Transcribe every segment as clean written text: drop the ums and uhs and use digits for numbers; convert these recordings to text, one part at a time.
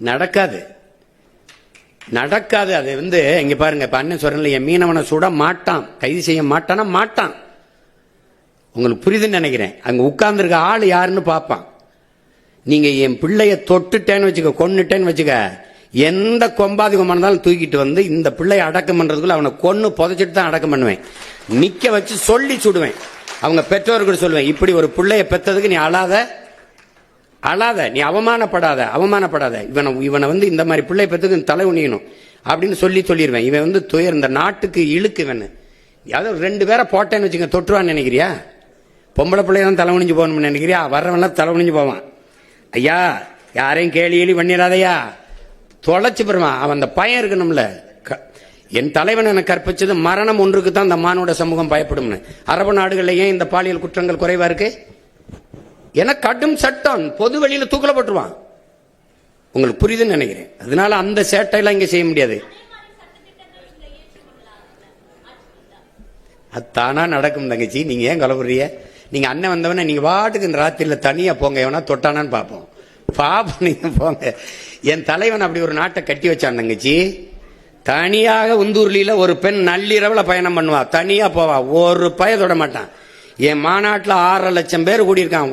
நடக்காது நடக்காது. அது இங்க பாருங்க, இப்ப அண்ணன் சொல்றேன், என் மீனவனை சுட மாட்டான், கைது செய்ய மாட்டானா மாட்டான். உங்களுக்கு புரியுதுன்னு நினைக்கிறேன். அங்க உட்கார்ந்துருக்க ஆள் யாருன்னு பார்ப்பான். நீங்க என் பிள்ளைய தொட்டுட்டேன்னு வச்சுக்க, கொன்னுட்டேன்னு வச்சுக்க, எந்த கொம்பாதி கொம்பா இருந்தாலும் தூக்கிட்டு இந்த பிள்ளைய அடக்கம் பண்றதுக்குள்ள அவனை கொன்னு புதைச்சிட்டு தான் அடக்கம் பண்ணுவேன். நிக்க வச்சு சொல்லி சுடுவேன். அவங்க பெற்றோர்கள் சொல்லுவேன், இப்படி ஒரு பிள்ளைய பெற்றதுக்கு நீ அழாத, நீ அவமானப்படாத. இவனை இந்த மாதிரி பிள்ளை பெற்றதுக்கு தலை உணியணும் அப்படின்னு சொல்லிடுவேன். இவன் துயர் இந்த நாட்டுக்கு இழுக்கு. இவன் யாவது 2 பேரை போட்டேன்னு வச்சுக்க, தொற்றுவான்னு நினைக்கிறியா? பொம்பளை பிள்ளைய தான் தலை உணிஞ்சு போகணும்னு நினைக்கிறியா? வர்றவன்லாம் தலை உணிஞ்சு போவான். ஐயா, யாரையும் கேலி பண்ணிடாதையா, தொலைச்சு பெறுமா. அவன் அந்த பயம் இருக்கணும்ல. என் தலைவன் எனக்கு கற்பிச்சது மரணம் ஒன்றுக்கு தான் இந்த மானுட சமூகம் பயப்படும்னு. அரபு நாடுகளில் ஏன் இந்த பாலியல் குற்றங்கள் குறைவா இருக்கு? என கடும் சட்டம், பொது வெளியில தூக்கல போட்டுருவான். உங்களுக்கு புரியுதுன்னு நினைக்கிறேன். அதனால அந்த சேட்டையெல்லாம் இங்க செய்ய முடியாது. அது தானா நடக்கும் தங்கச்சி. நீங்க ஏன் கலவுறீங்க? நீங்க அண்ணன் வந்தவன நீங்க வாட்டுக்கு இந்த ராத்திரில தனியா போங்க, எவனா தொட்டானான்னு பாப்போம். நீங்க போங்க. என் தலைவன் அப்படி ஒரு நாட்டை கட்டி வச்சான் தங்கச்சி. தனியாக உந்தூர்லியில ஒரு பெண் நள்ளிரவுல பயணம் பண்ணுவா, தனியா போவா, ஒரு பய தொட மாட்டான். என் மாநாட்டில் 6 லட்சம் பேர் கூடியிருக்கான்.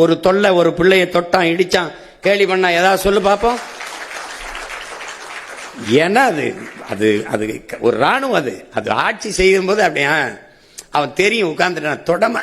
ஒரு தொல்லை, ஒரு பிள்ளைய தொட்டான், இடிச்சான், கேலி பண்ணா, ஏதாவது சொல்லு பாப்போம். ஏன்னா அது அது ஒரு ராணுவம். அது ஆட்சி செய்யும் போது அப்படியா அவன் தெரியும், உட்கார்ந்துட்டான், தொடமா